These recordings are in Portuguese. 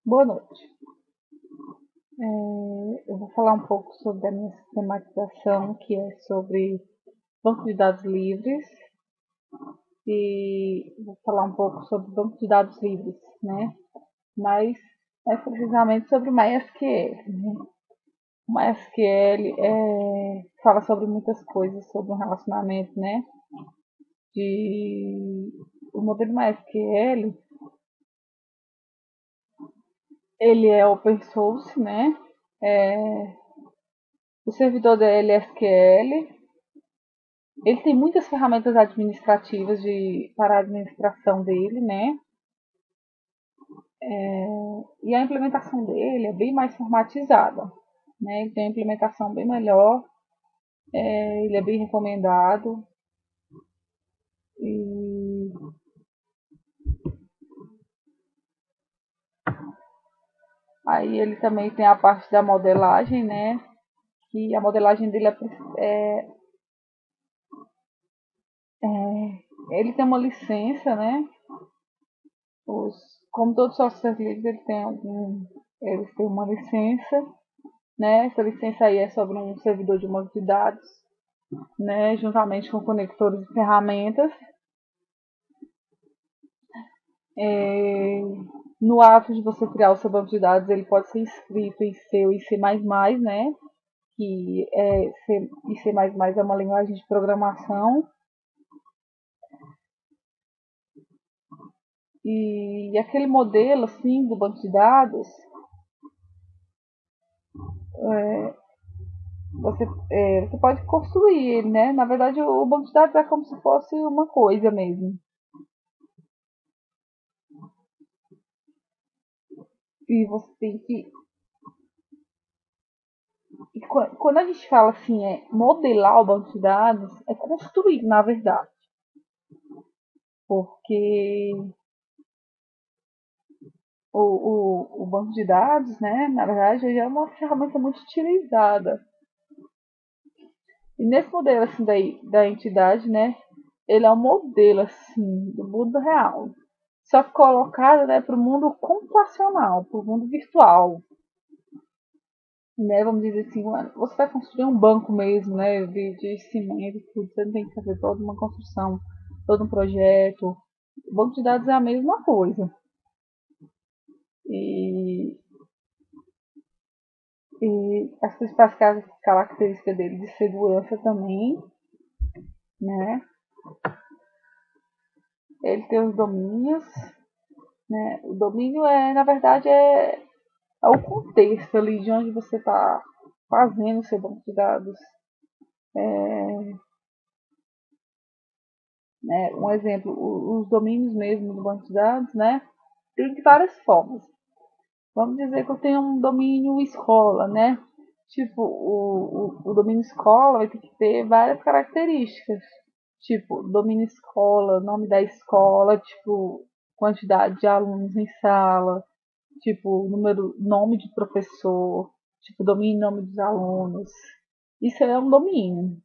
Boa noite. Eu vou falar um pouco sobre a minha sistematização, que é sobre banco de dados livres, e vou falar um pouco sobre banco de dados livres, né? Mas mais precisamente sobre o MySQL, né? O MySQL fala sobre muitas coisas, sobre um relacionamento, né? O modelo MySQL, ele é open source, né? É, o servidor dele é SQL. Ele tem muitas ferramentas administrativas para a administração dele, né? E a implementação dele é bem mais formatizada, né? Ele tem uma implementação bem melhor, ele é bem recomendado. E aí ele também tem a parte da modelagem, né? Que a modelagem dele ele tem uma licença, né? Os, como todos os software livres, eles têm uma licença, né? Essa licença aí é sobre um servidor de banco de dados, né? Juntamente com conectores e ferramentas. É, no ato de você criar o seu banco de dados, ele pode ser escrito em C ou em C++, né? C++ é uma linguagem de programação. E aquele modelo, assim, do banco de dados, você pode construir ele, né? Na verdade, o banco de dados é como se fosse uma coisa mesmo. E você tem que... E quando a gente fala assim, modelar o banco de dados, é construir, na verdade. Porque o banco de dados, né, na verdade, já é uma ferramenta muito utilizada. E nesse modelo assim da entidade, né, ele é um modelo assim do mundo real, só que colocado, né, para o mundo computacional, para o mundo virtual, né? Vamos dizer assim, você vai construir um banco mesmo, né, de cimento, tudo, você não tem que fazer toda uma construção, todo um projeto. O banco de dados é a mesma coisa. E as principais características dele de segurança também, né? Ele tem os domínios, né? O domínio na verdade, é o contexto ali de onde você está fazendo o seu banco de dados. Né? Um exemplo, os domínios mesmo do banco de dados, né? Tem de várias formas. Vamos dizer que eu tenho um domínio escola, né? Tipo, o domínio escola vai ter que ter várias características. Tipo, domínio escola, nome da escola, tipo, quantidade de alunos em sala, tipo, nome de professor, tipo, domínio e nome dos alunos. Isso é um domínio.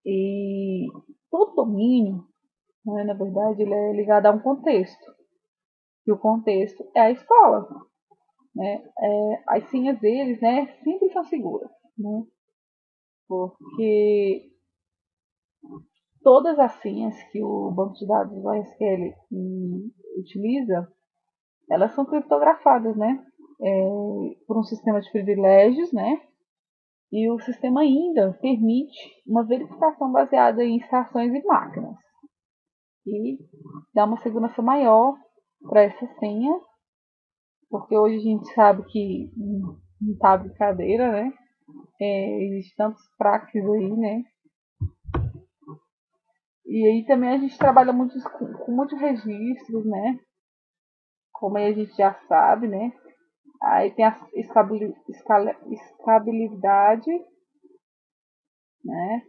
E todo domínio, né, na verdade, ele é ligado a um contexto. E o contexto é a escola. Né? As senhas deles, né, sempre são seguras. Né? Porque todas as senhas que o banco de dados do SQL utiliza, elas são criptografadas, né? Por um sistema de privilégios, né? E o sistema ainda permite uma verificação baseada em instruções e máquinas. E dá uma segurança maior para essa senha, porque hoje a gente sabe que não tá brincadeira, né? Existem tantos craques aí, né? E aí também a gente trabalha muito com muitos registros, né? Como aí a gente já sabe, né? Aí tem a escalabilidade, né?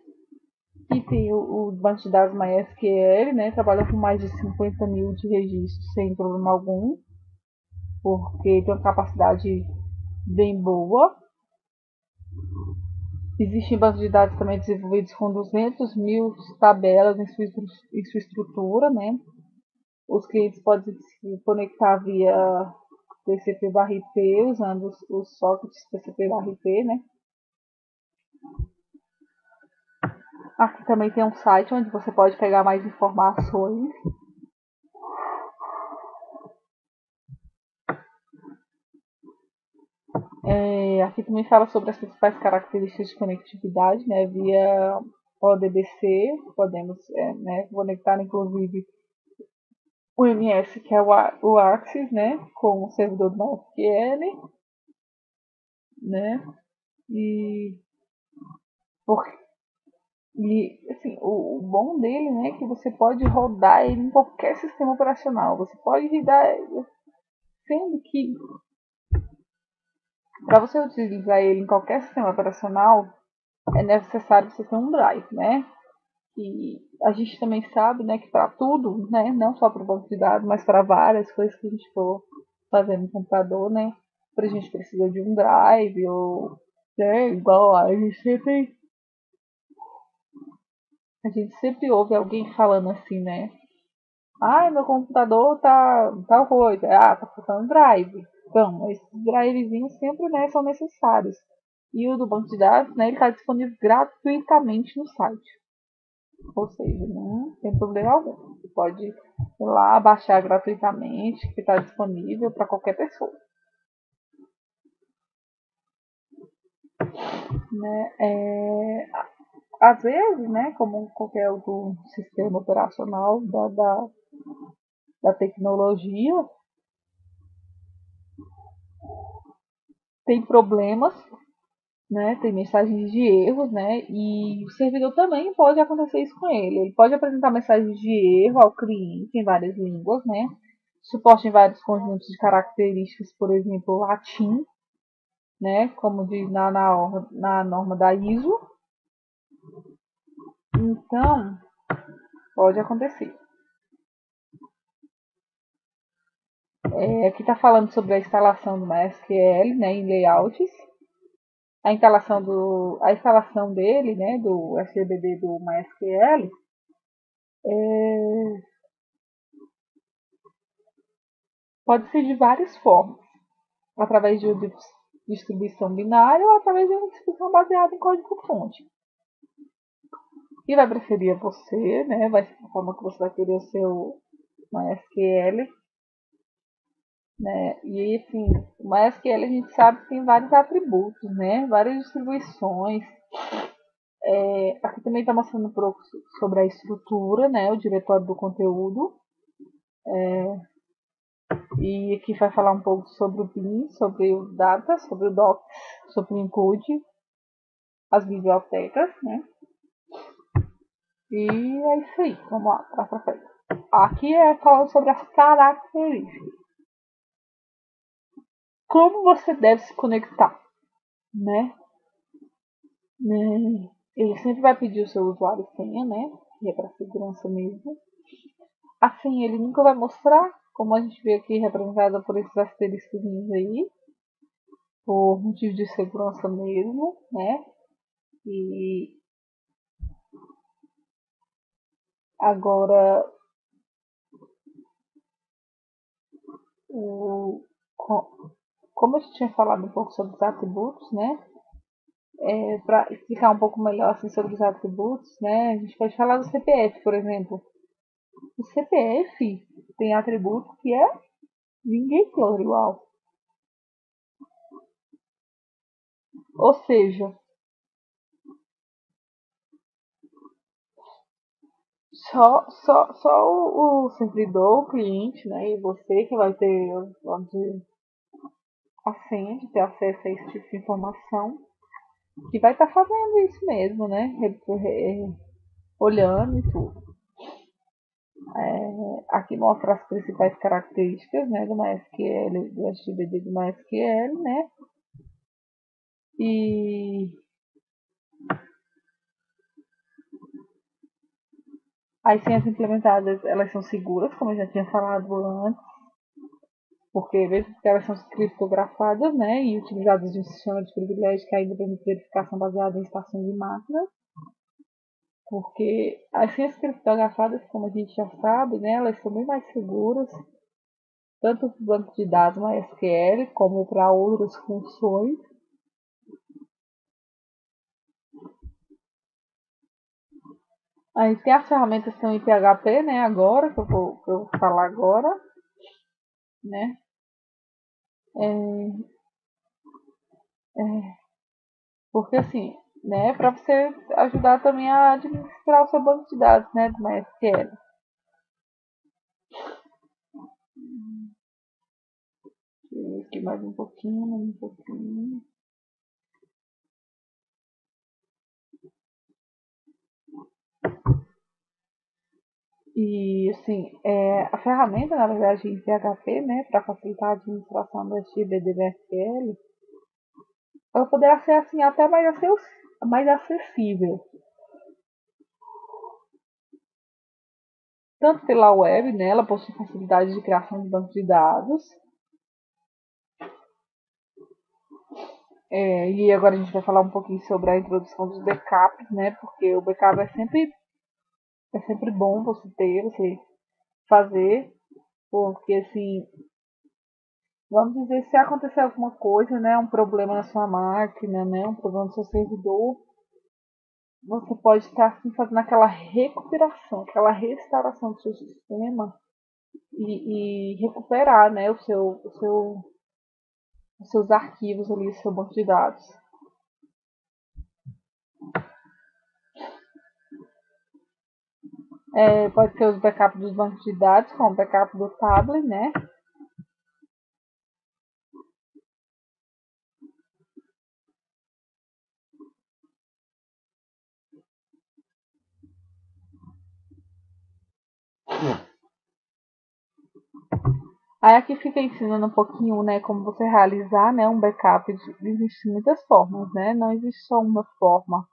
E tem o banco de dados MySQL, né? Trabalha com mais de 50 mil de registros sem problema algum, porque tem uma capacidade bem boa. Existem bancos de dados também desenvolvidos com 200 mil tabelas em sua estrutura, né? Os clientes podem se conectar via TCP/IP, usando os sockets TCP/IP, né? Aqui também tem um site onde você pode pegar mais informações. Aqui também fala sobre as principais características de conectividade, né? Via ODBC, podemos né, conectar inclusive o MS, que é o Axis, né? Com o servidor do MySQL, né? E, por, assim, o bom dele, né, é que você pode rodar ele em qualquer sistema operacional. Você pode rodar, sendo que para você utilizar ele em qualquer sistema operacional, é necessário você ter um drive, né? E a gente também sabe, né, que para tudo, né, não só para o banco de dados, mas para várias coisas que a gente for fazer no computador, né, a gente precisa de um drive ou, né, igual a gente sempre ouve alguém falando assim, né? Ah, meu computador tá tal coisa. Ah, tá faltando drive. Então, esses drivezinhos sempre, né, são necessários. E o do banco de dados, né, ele está disponível gratuitamente no site. Ou seja, não tem problema algum. Você pode ir lá baixar gratuitamente, que está disponível para qualquer pessoa. Né? Às vezes, né, como qualquer outro sistema operacional da tecnologia, tem problemas, né, tem mensagens de erros, né, e o servidor também pode acontecer isso com ele. Ele pode apresentar mensagens de erro ao cliente em várias línguas, né, suporte em vários conjuntos de características, por exemplo, latim, né, como diz na norma da ISO. Então, pode acontecer. Aqui está falando sobre a instalação do MySQL, né, em layouts. A instalação dele, né, do SGBD do MySQL, é, pode ser de várias formas. Através de uma distribuição binária ou através de uma distribuição baseada em código-fonte. E vai preferir você, né? Vai ser a forma que você vai querer o seu MySQL, né? E assim, o MySQL a gente sabe que tem vários atributos, né? Várias distribuições. Aqui também está mostrando um pouco sobre a estrutura, né? O diretório do conteúdo. E aqui vai falar um pouco sobre o bin, sobre o data, sobre o docs, sobre o include, as bibliotecas, né? E é isso aí, vamos lá, pra frente. Aqui é falando sobre as características. Como você deve se conectar, né? Ele sempre vai pedir o seu usuário e senha, né? Que é para segurança mesmo. Assim, ele nunca vai mostrar, como a gente vê aqui representada por esses asteriscos aí, por motivo de segurança mesmo, né? E agora, o, como eu tinha falado um pouco sobre os atributos, né? Para explicar um pouco melhor assim, sobre os atributos, né? A gente pode falar do CPF, por exemplo. O CPF tem atributo que é ninguém igual. Ou seja, só o servidor, o cliente, né? E você que vai ter, vamos dizer, a senha de ter acesso a esse tipo de informação, que vai estar fazendo isso mesmo, né? Olhando e tudo. Aqui mostra as principais características, né, do MySQL, do HTTPD do MySQL, né? E as senhas implementadas, elas são seguras, como eu já tinha falado antes, porque mesmo que elas são criptografadas, né, e utilizadas de um sistema de privilégio que ainda permite verificação baseada em estação de máquinas, porque as senhas criptografadas, como a gente já sabe, né, elas são bem mais seguras tanto para o banco de dados MySQL como para outras funções. Aí tem as ferramentas que estão em PHP, né, agora, que eu vou falar agora, né, é, porque assim, né, para você ajudar também a administrar o seu banco de dados, né, do MySQL. Deixa eu ver aqui mais um pouquinho. E assim, a ferramenta, na verdade, em PHP, né, para facilitar a administração do SGBDMSL, ela poderá ser assim até mais acessível, tanto pela web, né, ela possui facilidade de criação de banco de dados. E agora a gente vai falar um pouquinho sobre a introdução dos backups, né, porque o backup é sempre bom você fazer, porque assim, vamos dizer, se acontecer alguma coisa, né, um problema na sua máquina, né, um problema no seu servidor, você pode estar assim, fazendo aquela recuperação, aquela restauração do seu sistema e recuperar, né, os seus arquivos ali, o seu banco de dados. Pode ser os backups dos bancos de dados, como o backup do tablet, né? Aí aqui fica ensinando um pouquinho, né, como você realizar, né, um backup. Existem muitas formas, né? Não existe só uma forma.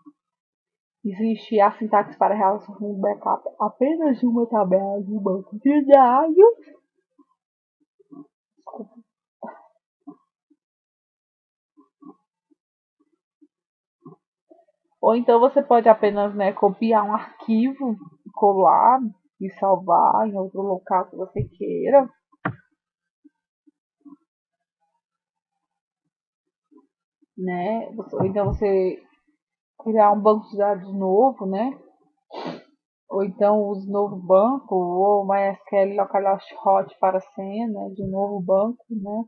Existe a sintaxe para realizar um backup apenas de uma tabela de banco de dados. Ou então você pode apenas, né, copiar um arquivo, colar e salvar em outro local que você queira, né? Ou então você criar um banco de dados novo, né? Ou então use novo banco, ou MySQL localhost hot para senha, né, de um novo banco, né?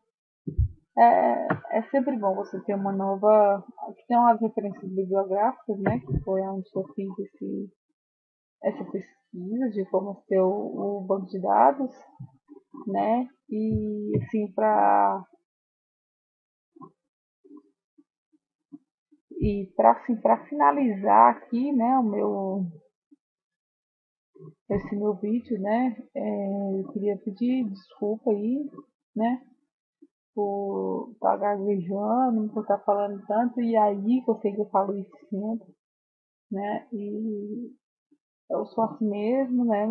É sempre bom você ter uma nova. Aqui tem umas referências bibliográficas, né? Que foi onde eu fiz essa pesquisa de como ter o banco de dados, né? E assim, para finalizar aqui, né, esse meu vídeo, né? Eu queria pedir desculpa aí, né? Por estar gaguejando, por estar falando tanto, e aí que eu sei que eu falo isso sempre, né? E eu sou assim mesmo, né?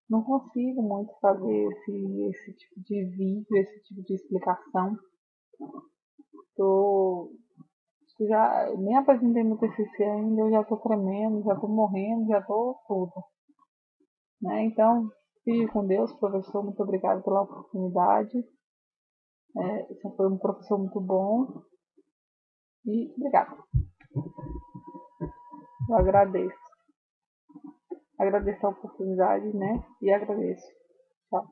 Não consigo muito fazer esse tipo de vídeo, esse tipo de explicação. Tô, já nem apresentei meu TCC ainda, eu já tô tremendo, já tô morrendo, já tô tudo, né? Então, fique com Deus, professor, muito obrigado pela oportunidade. Você foi um professor muito bom e obrigado. Eu agradeço. Agradeço a oportunidade, né? E agradeço. Tchau.